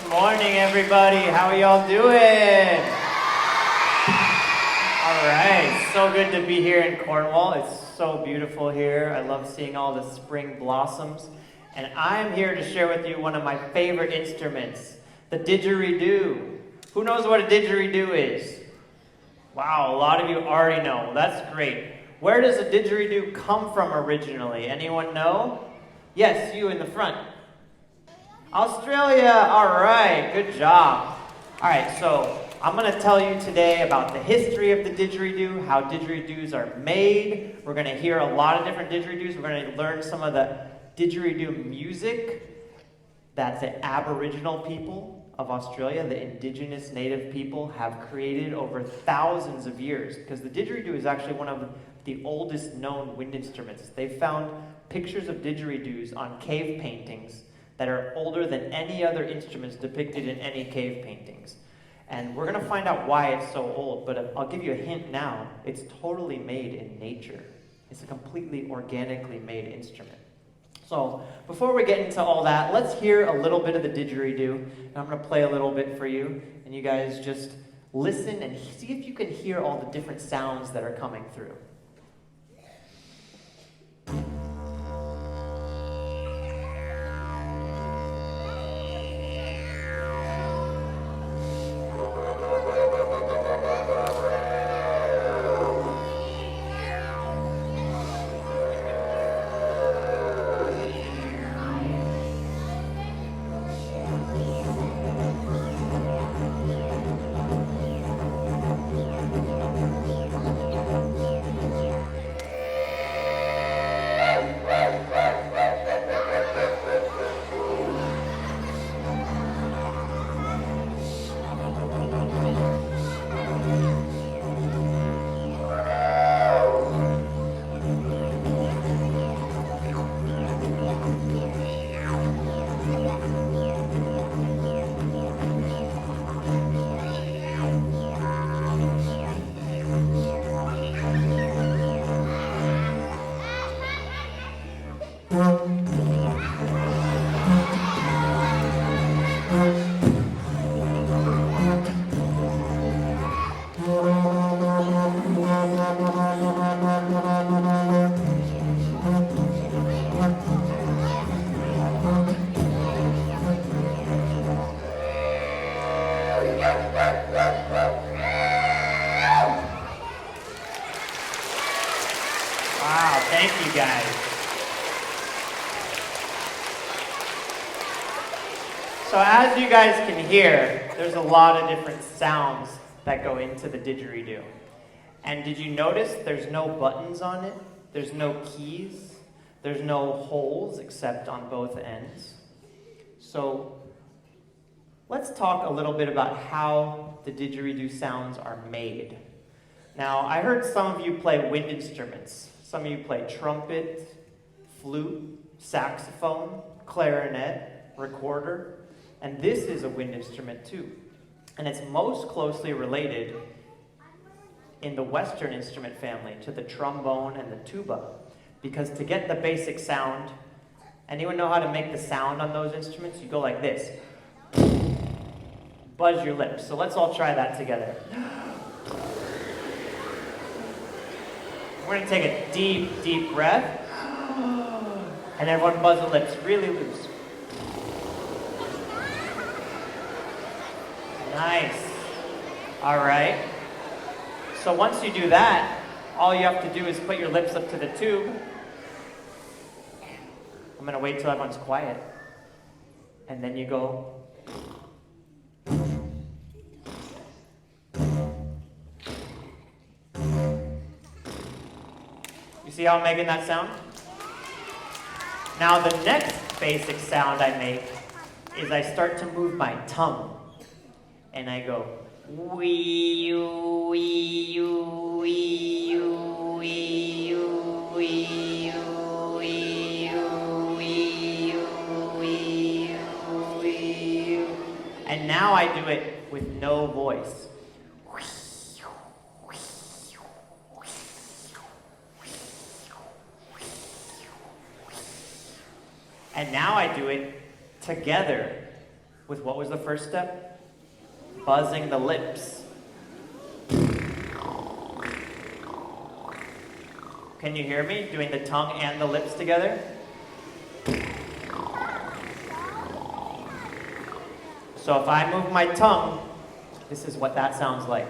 morning, everybody. How are y'all doing? All right, so good to be here in Cornwall. It's so beautiful here. I love seeing all the spring blossoms. And I'm here to share with you one of my favorite instruments, the didgeridoo. Who knows what a didgeridoo is? Wow, a lot of you already know. That's great. Where does a didgeridoo come from originally? Anyone know? Yes, you in the front. Australia, all right, good job. All right, so I'm going to tell you today about the history of the didgeridoo, how didgeridoos are made. We're going to hear a lot of different didgeridoos. We're going to learn some of the didgeridoo music that the Aboriginal people of Australia, the indigenous native people, have created over thousands of years, because the didgeridoo is actually one of the oldest known wind instruments. They found pictures of didgeridoos on cave paintings that are older than any other instruments depicted in any cave paintings. And we're going to find out why it's so old, but I'll give you a hint now. It's totally made in nature. It's a completely organically made instrument. So before we get into all that, let's hear a little bit of the didgeridoo. And I'm going to play a little bit for you, and you guys just listen and see if you can hear all the different sounds that are coming through. Wow, thank you guys. So as you guys can hear, there's a lot of different sounds that go into the didgeridoo. And did you notice there's no buttons on it? There's no keys. There's no holes except on both ends. So let's talk a little bit about how the didgeridoo sounds are made. Now, I heard some of you play wind instruments. Some of you play trumpet, flute, saxophone, clarinet, recorder, and this is a wind instrument too. And it's most closely related in the Western instrument family to the trombone and the tuba, because to get the basic sound, anyone know how to make the sound on those instruments? You go like this. Buzz your lips. So let's all try that together. We're going to take a deep, deep breath. And everyone buzz the lips really loose. Nice. All right. So once you do that, all you have to do is put your lips up to the tube. I'm going to wait till everyone's quiet. And then you go. You see how I'm making that sound? Now the next basic sound I make is I start to move my tongue. And I go, wee oo, wee oo, wee oo, wee oo, wee oo, wee oo, wee oo, wee oo, wee oo. And now I do it with no voice. And now I do it together. with what was the first step? Buzzing the lips. Can you hear me doing the tongue and the lips together? So if I move my tongue, this is what that sounds like.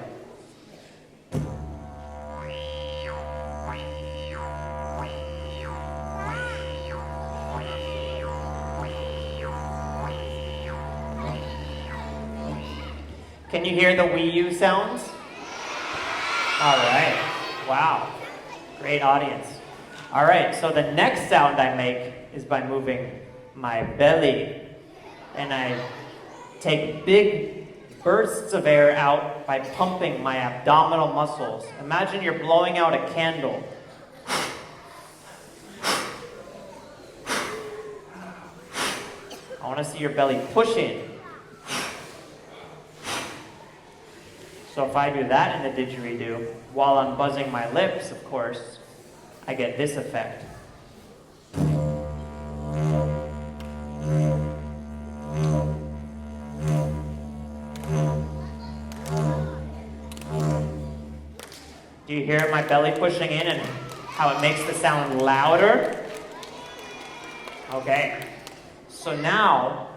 Can you hear the Wii U sounds? All right. Wow. Great audience. All right, so the next sound I make is by moving my belly. And I take big bursts of air out by pumping my abdominal muscles. Imagine you're blowing out a candle. I want to see your belly push in. So if I do that in the didgeridoo, while I'm buzzing my lips, of course, I get this effect. Do you hear my belly pushing in and how it makes the sound louder? Okay. So now,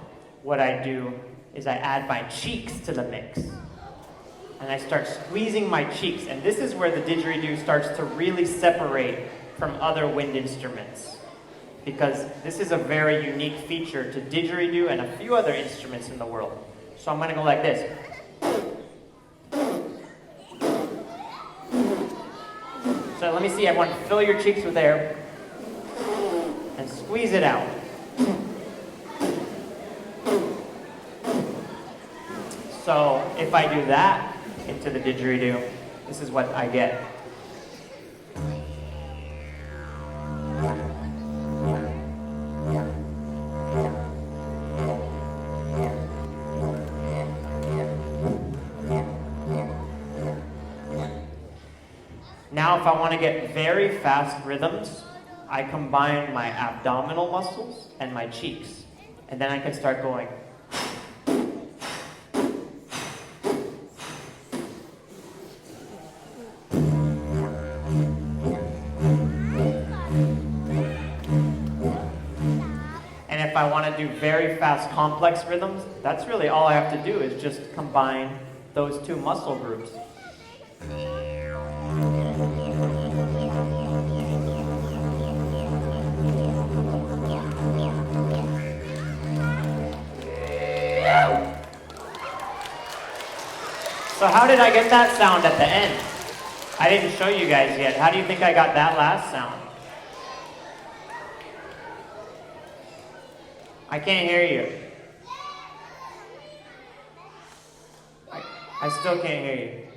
what I do is I add my cheeks to the mix. And I start squeezing my cheeks, and this is where the didgeridoo starts to really separate from other wind instruments. Because this is a very unique feature to didgeridoo and a few other instruments in the world. So I'm going to go like this. So let me see everyone fill your cheeks with air and squeeze it out. So if I do that into the didgeridoo, this is what I get. Now if I want to get very fast rhythms, I combine my abdominal muscles and my cheeks. And then I can start going. If I want to do very fast, complex rhythms, that's really all I have to do is just combine those two muscle groups. So how did I get that sound at the end? I didn't show you guys yet. How do you think I got that last sound? I can't hear you. I still can't hear you.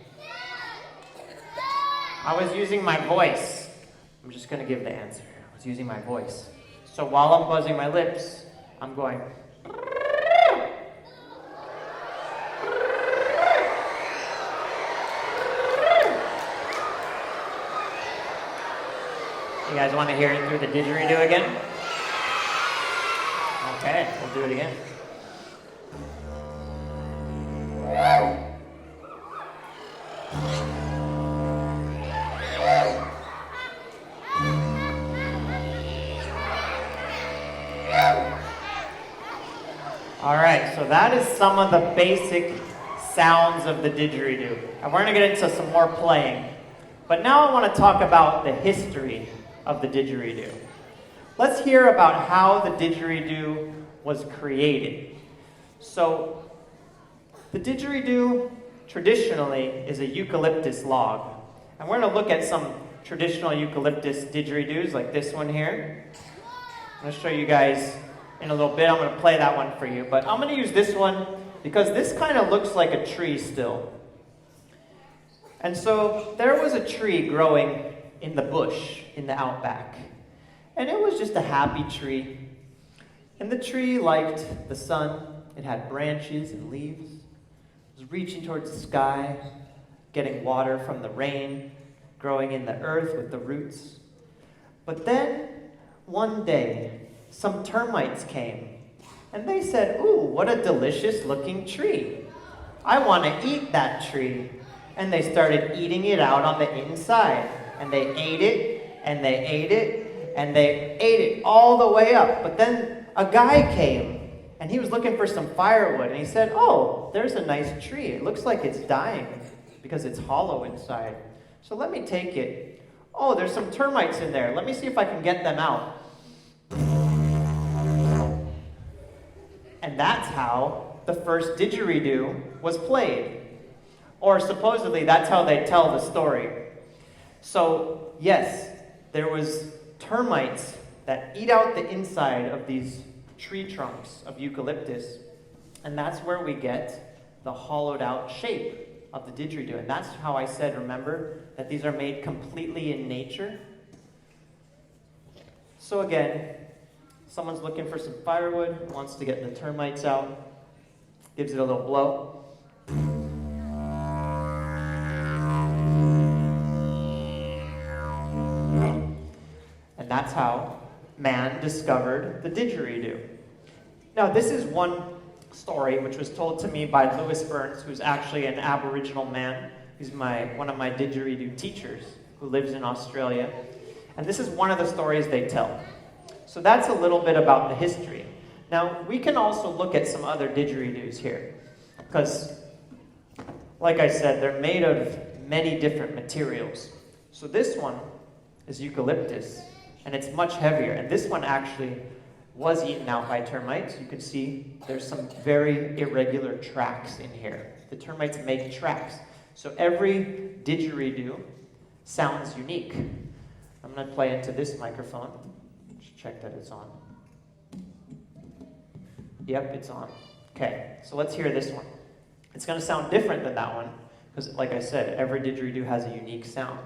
I was using my voice. I'm just going to give the answer. I was using my voice. So while I'm buzzing my lips, I'm going. You guys want to hear it through the didgeridoo again? Okay, we'll do it again. All right, so that is some of the basic sounds of the didgeridoo. And we're going to get into some more playing. But now I want to talk about the history of the didgeridoo. Let's hear about how the didgeridoo was created. So, the didgeridoo traditionally is a eucalyptus log. And we're going to look at some traditional eucalyptus didgeridoos like this one here. I'm going to show you guys in a little bit. I'm going to play that one for you. But I'm going to use this one because this kind of looks like a tree still. And so there was a tree growing in the bush in the outback. And it was just a happy tree. And the tree liked the sun. It had branches and leaves. It was reaching towards the sky, getting water from the rain, growing in the earth with the roots. But then, one day, some termites came And they said, ooh, what a delicious looking tree. I want to eat that tree. And they started eating it out on the inside. And they ate it, and they ate it, and they ate it all the way up. But then a guy came, and he was looking for some firewood. And he said, oh, there's a nice tree. It looks like it's dying because it's hollow inside. So let me take it. Oh, there's some termites in there. Let me see if I can get them out. And that's how the first didgeridoo was played. Or supposedly, that's how they tell the story. So, yes, there was termites that eat out the inside of these tree trunks of eucalyptus. And that's where we get the hollowed out shape of the didgeridoo. And that's how I said, remember, that these are made completely in nature. So again, someone's looking for some firewood, wants to get the termites out, gives it a little blow. And that's how man discovered the didgeridoo. Now, this is one story which was told to me by Lewis Burns, who's actually an Aboriginal man. He's one of my didgeridoo teachers who lives in Australia. And this is one of the stories they tell. So that's a little bit about the history. Now, we can also look at some other didgeridoos here. Because, like I said, they're made of many different materials. So this one is eucalyptus, and it's much heavier. And this one actually was eaten out by termites. You can see there's some very irregular tracks in here. The termites make tracks. So every didgeridoo sounds unique. I'm going to play into this microphone. Just check that it's on. Yep, it's on. Okay, so let's hear this one. It's going to sound different than that one, because like I said, every didgeridoo has a unique sound.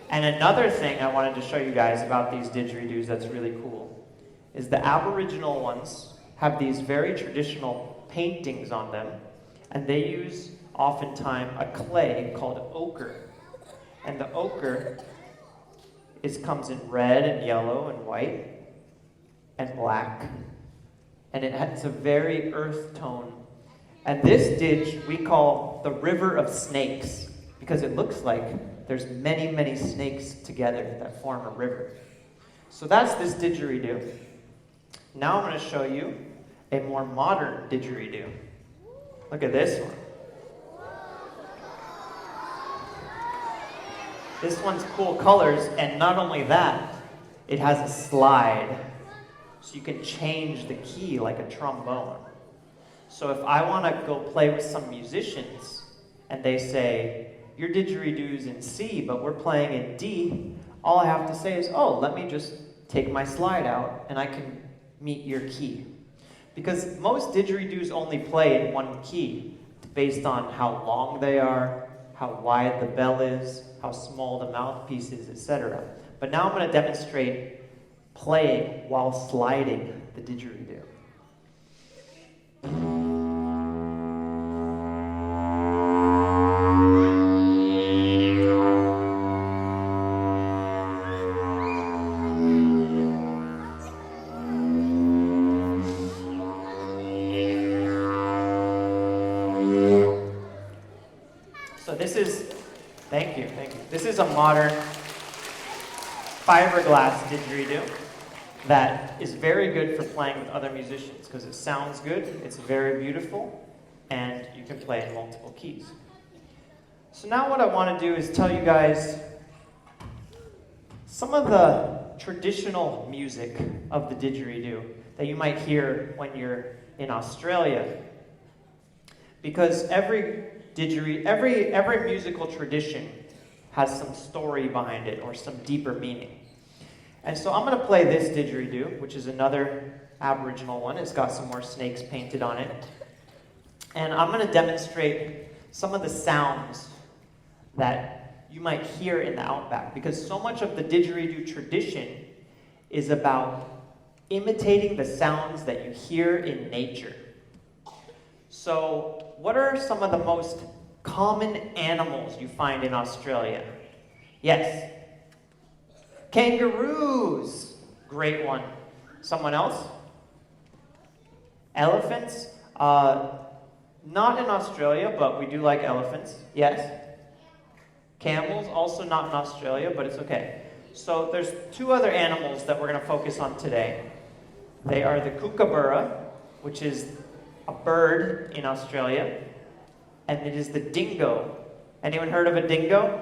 And another thing I wanted to show you guys about these didgeridoos that's really cool is the Aboriginal ones have these very traditional paintings on them, and they use oftentimes a clay called ochre. And the ochre comes in red and yellow and white and black, and it's a very earth tone. And this didge we call the River of Snakes, because it looks like there's many, many snakes together that form a river. So that's this didgeridoo. Now I'm going to show you a more modern didgeridoo. Look at this one. This one's cool colors, and not only that, it has a slide. So you can change the key like a trombone. So if I want to go play with some musicians, and they say, your didgeridoo's in C, but we're playing in D, all I have to say is, oh, let me just take my slide out, and I can meet your key. Because most didgeridoos only play in one key, based on how long they are, how wide the bell is, how small the mouthpiece is, etc. But now I'm going to demonstrate playing while sliding the didgeridoo. So this is, thank you. This is a modern fiberglass didgeridoo that is very good for playing with other musicians because it sounds good, it's very beautiful, and you can play in multiple keys. So now what I want to do is tell you guys some of the traditional music of the didgeridoo that you might hear when you're in Australia. Because every musical tradition has some story behind it or some deeper meaning. And so I'm going to play this didgeridoo, which is another Aboriginal one. It's got some more snakes painted on it. And I'm going to demonstrate some of the sounds that you might hear in the outback, because so much of the didgeridoo tradition is about imitating the sounds that you hear in nature. So, what are some of the most common animals you find in Australia? Yes. Kangaroos. Great one. Someone else? Elephants. Not in Australia, but we do like elephants. Yes. Camels, also not in Australia, but it's okay. So there's two other animals that we're going to focus on today. They are the kookaburra, which is a bird in Australia, and it is the dingo. Anyone heard of a dingo?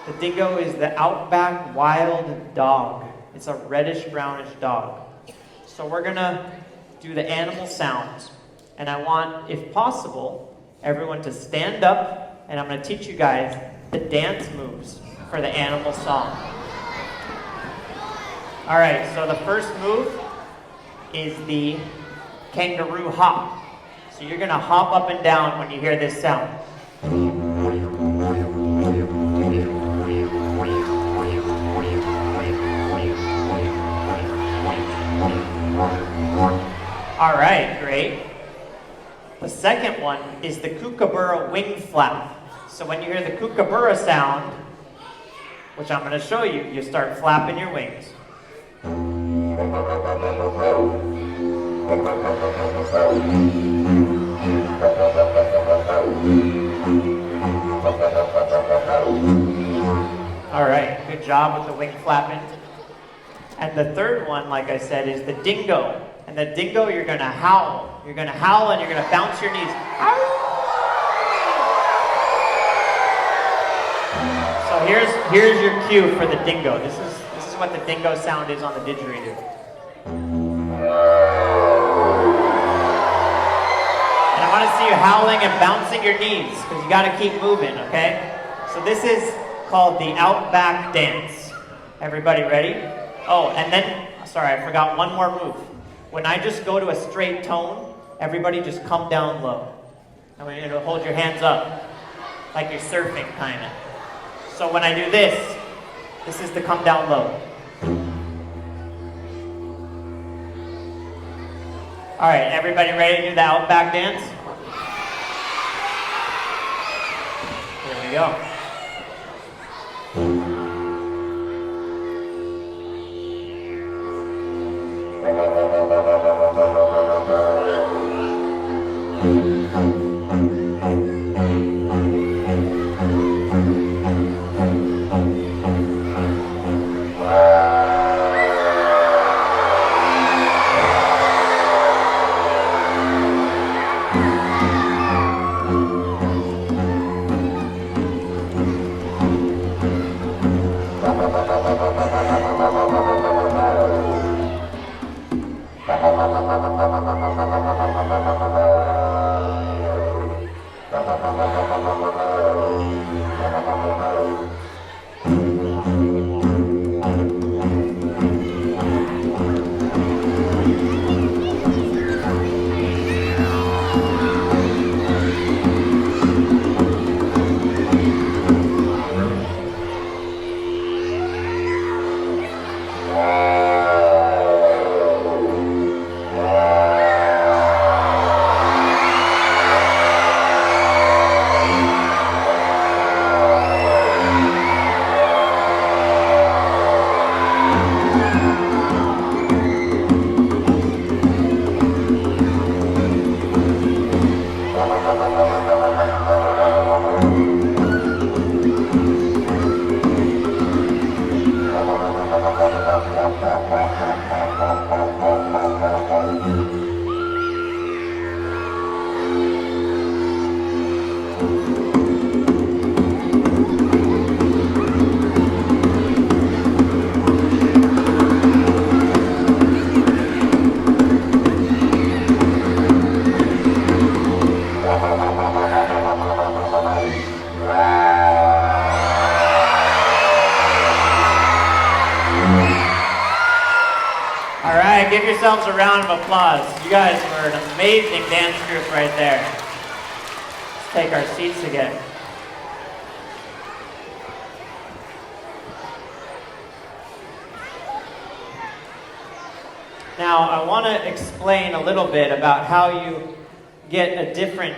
The dingo is the outback wild dog. It's a reddish-brownish dog. So we're going to do the animal sounds. And I want, if possible, everyone to stand up, and I'm going to teach you guys the dance moves for the animal song. All right, so the first move is the kangaroo hop. So you're going to hop up and down when you hear this sound. All right, great. The second one is the kookaburra wing flap. So when you hear the kookaburra sound, which I'm going to show you, you start flapping your wings. All right, good job with the wing flapping. And the third one, like I said, is the dingo. And the dingo, you're going to howl. You're going to howl and you're going to bounce your knees. So here's your cue for the dingo. This is what the dingo sound is on the didgeridoo. And I want to see you howling and bouncing your knees, because you got to keep moving, okay? So this is called the Outback Dance. Everybody ready? Oh, and then, sorry, I forgot one more move. When I just go to a straight tone, everybody just come down low. I want you to hold your hands up, like you're surfing, kind of. So when I do this is the come down low. All right, everybody ready to do the Outback Dance? Here we go. Give yourselves a round of applause. You guys were an amazing dance group right there. Let's take our seats again. Now, I want to explain a little bit about how you get a different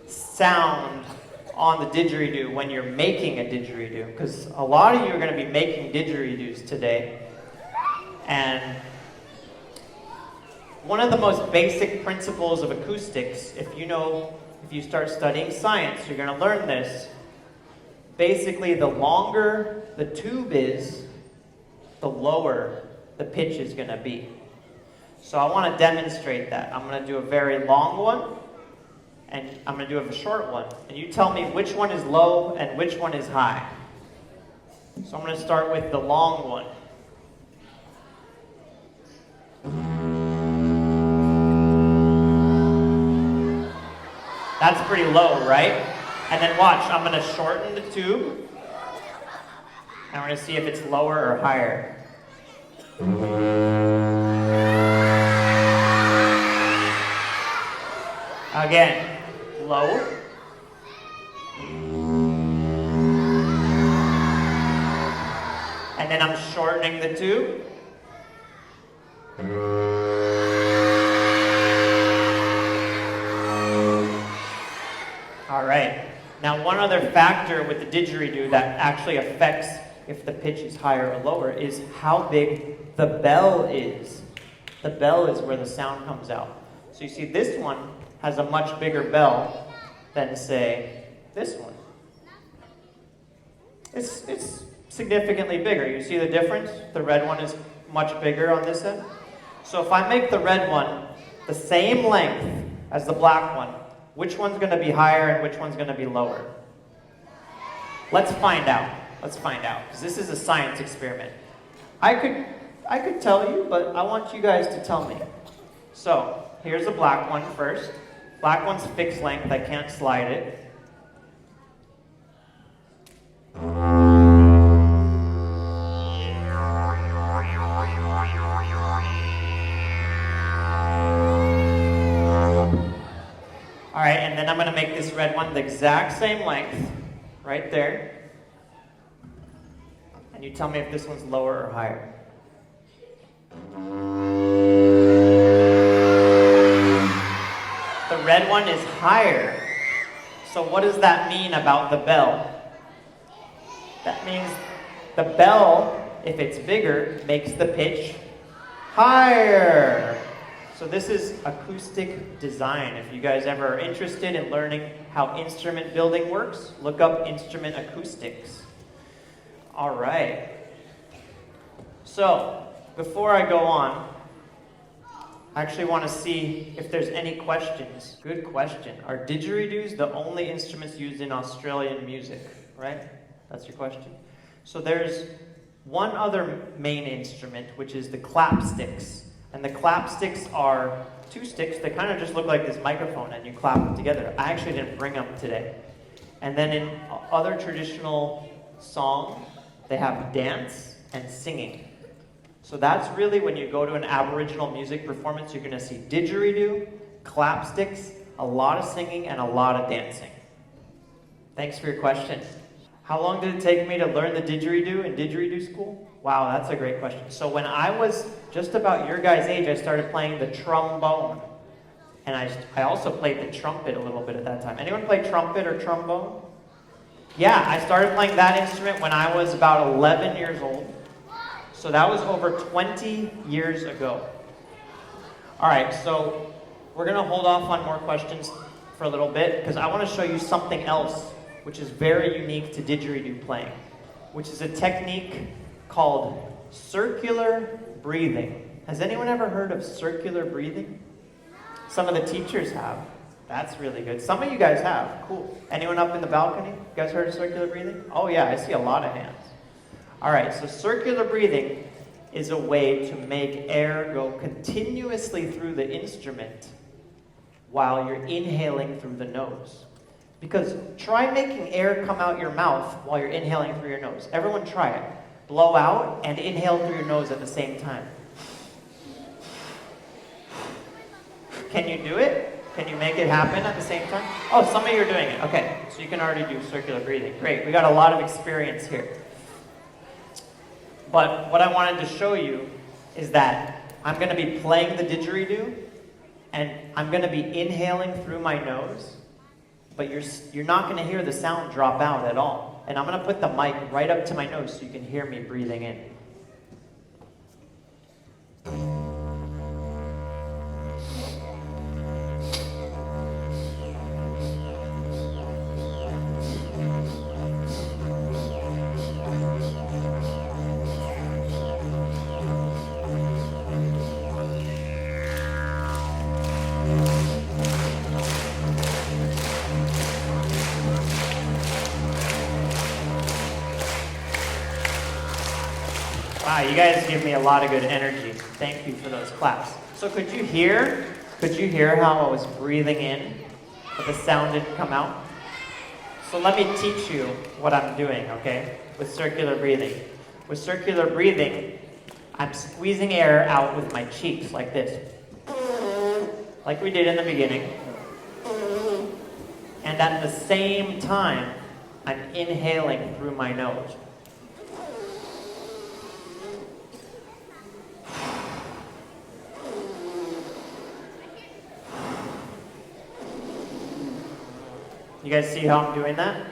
sound on the didgeridoo when you're making a didgeridoo, because a lot of you are going to be making didgeridoos today. And one of the most basic principles of acoustics, if you start studying science, you're going to learn this. Basically, the longer the tube is, the lower the pitch is going to be. So I want to demonstrate that. I'm going to do a very long one, and I'm going to do a short one. And you tell me which one is low and which one is high. So I'm going to start with the long one. That's pretty low, right? And then watch, I'm going to shorten the tube. And we're going to see if it's lower or higher. Again, low. And then I'm shortening the tube. All right. Now, one other factor with the didgeridoo that actually affects if the pitch is higher or lower is how big the bell is. The bell is where the sound comes out. So you see this one has a much bigger bell than, say, this one. It's significantly bigger. You see the difference? The red one is much bigger on this end. So if I make the red one the same length as the black one, which one's going to be higher and which one's going to be lower? Let's find out. Let's find out, because this is a science experiment. I could tell you, but I want you guys to tell me. So, here's the black one first. Black one's fixed length, I can't slide it. Alright, and then I'm going to make this red one the exact same length, right there. And you tell me if this one's lower or higher. The red one is higher. So what does that mean about the bell? That means the bell, if it's bigger, makes the pitch higher. So this is acoustic design. If you guys ever are interested in learning how instrument building works, look up instrument acoustics. All right. So, before I go on, I actually want to see if there's any questions. Good question. Are didgeridoos the only instruments used in Australian music? Right? That's your question. So there's one other main instrument, which is the clapsticks. And the clapsticks are two sticks that kind of just look like this microphone, and you clap them together. I actually didn't bring them today. And then in other traditional songs, they have dance and singing. So that's really when you go to an Aboriginal music performance, you're going to see didgeridoo, clapsticks, a lot of singing, and a lot of dancing. Thanks for your question. How long did it take me to learn the didgeridoo in didgeridoo school? Wow, that's a great question. So when I was just about your guys' age, I started playing the trombone. And I also played the trumpet a little bit at that time. Anyone play trumpet or trombone? Yeah, I started playing that instrument when I was about 11 years old. So that was over 20 years ago. All right, so we're going to hold off on more questions for a little bit, because I want to show you something else which is very unique to didgeridoo playing, which is a technique called circular breathing. Has anyone ever heard of circular breathing? Some of the teachers have. That's really good. Some of you guys have. Cool. Anyone up in the balcony? You guys heard of circular breathing? Oh yeah, I see a lot of hands. All right, so circular breathing is a way to make air go continuously through the instrument while you're inhaling through the nose. Because try making air come out your mouth while you're inhaling through your nose. Everyone try it. Blow out and inhale through your nose at the same time. Can you do it? Can you make it happen at the same time? Oh, some of you are doing it. Okay, so you can already do circular breathing. Great, we got a lot of experience here. But what I wanted to show you is that I'm going to be playing the didgeridoo, and I'm going to be inhaling through my nose, but you're not going to hear the sound drop out at all. And I'm going to put the mic right up to my nose so you can hear me breathing in. Wow, you guys give me a lot of good energy. Thank you for those claps. So could you hear how I was breathing in, but the sound didn't come out? So let me teach you what I'm doing, okay, with circular breathing. With circular breathing, I'm squeezing air out with my cheeks like this, like we did in the beginning. And at the same time, I'm inhaling through my nose. You guys see how I'm doing that?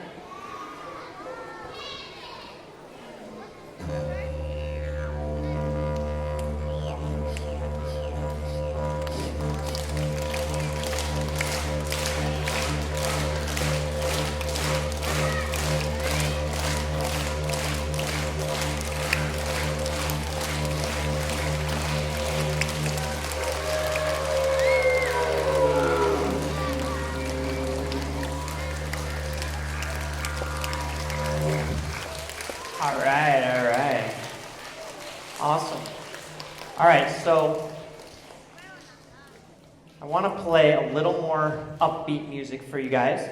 All right. Awesome. All right, so I want to play a little more upbeat music for you guys.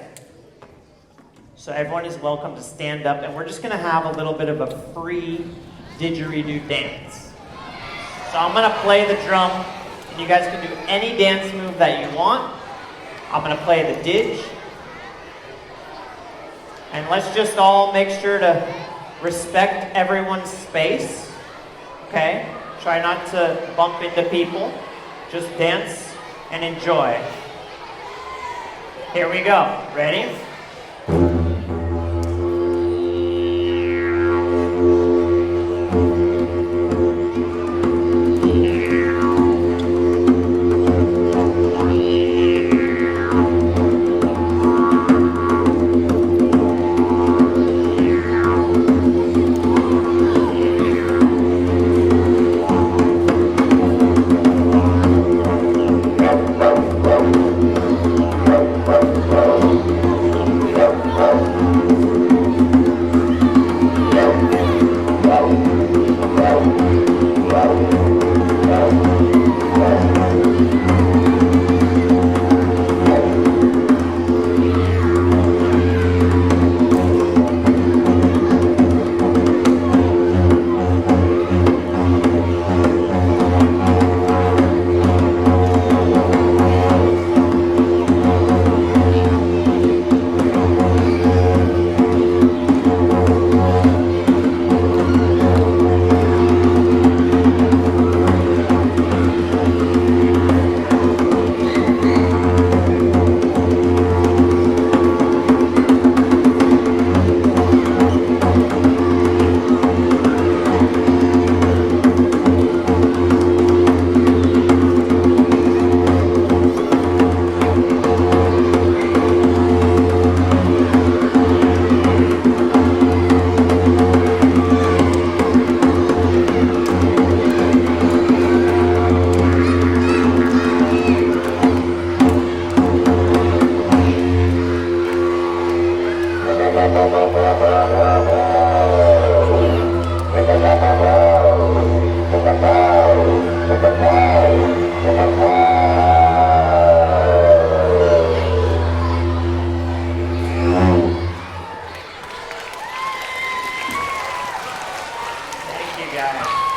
So everyone is welcome to stand up, and we're just going to have a little bit of a free didgeridoo dance. So I'm going to play the drum, and you guys can do any dance move that you want. I'm going to play the didge. And let's just all make sure to respect everyone's space, okay? Try not to bump into people. Just dance and enjoy. Here we go. Ready?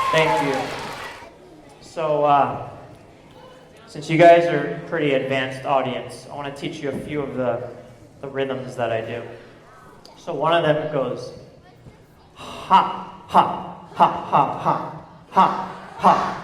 Thank you. So, since you guys are a pretty advanced audience, I want to teach you a few of the rhythms that I do. So one of them goes ha, ha, ha, ha, ha, ha, ha,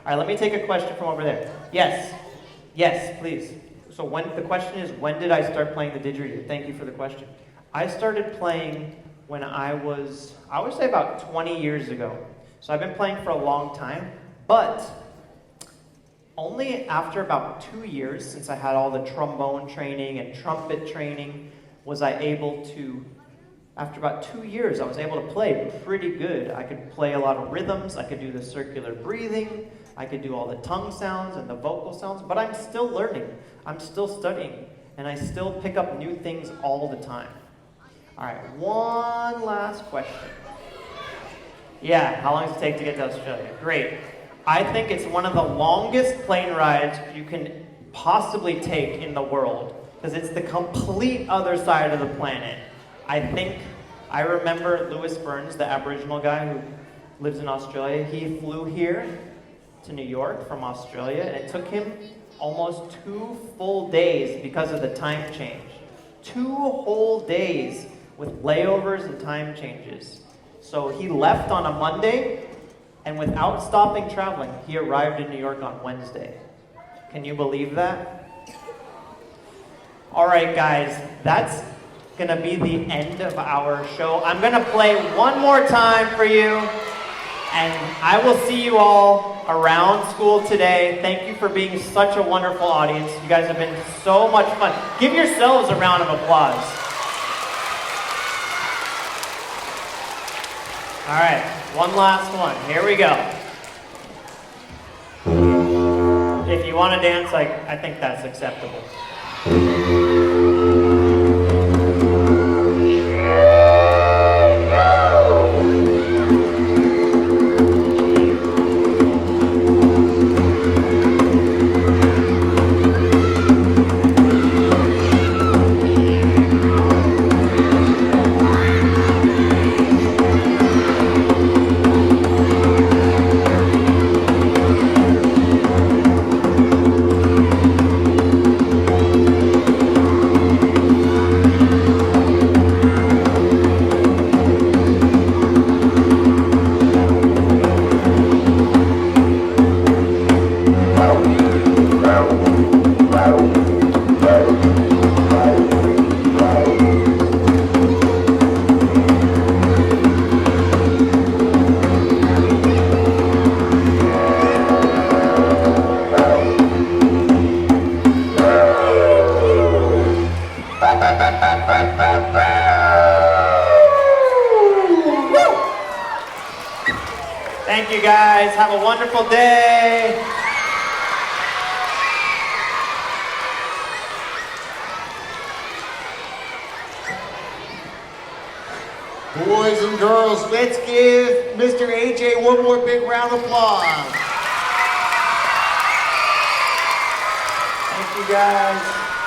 All right, let me take a question from over there. Yes. Yes, please. So the question is, when did I start playing the didgeridoo? Thank you for the question. I started playing when I would say about 20 years ago. So I've been playing for a long time, but only after about 2 years, since I had all the trombone training and trumpet training, was I able to, after about 2 years, I was able to play pretty good. I could play a lot of rhythms, I could do the circular breathing, I could do all the tongue sounds and the vocal sounds, but I'm still learning, I'm still studying, and I still pick up new things all the time. All right, one last question. Yeah, how long does it take to get to Australia? Great. I think it's one of the longest plane rides you can possibly take in the world, because it's the complete other side of the planet. I remember Lewis Burns, the Aboriginal guy who lives in Australia, he flew here to New York from Australia, and it took him almost 2 full days because of the time change. 2 whole days with layovers and time changes. So he left on a Monday, and without stopping traveling, he arrived in New York on Wednesday. Can you believe that? All right, guys, that's gonna be the end of our show. I'm gonna play one more time for you, and I will see you all around school today. Thank you for being such a wonderful audience. You guys have been so much fun. Give yourselves a round of applause. All right, one last one. Here we go. If you want to dance, I think that's acceptable. Thank you guys. Have a wonderful day. Boys and girls, let's give Mr. AJ one more big round of applause. Thank you guys.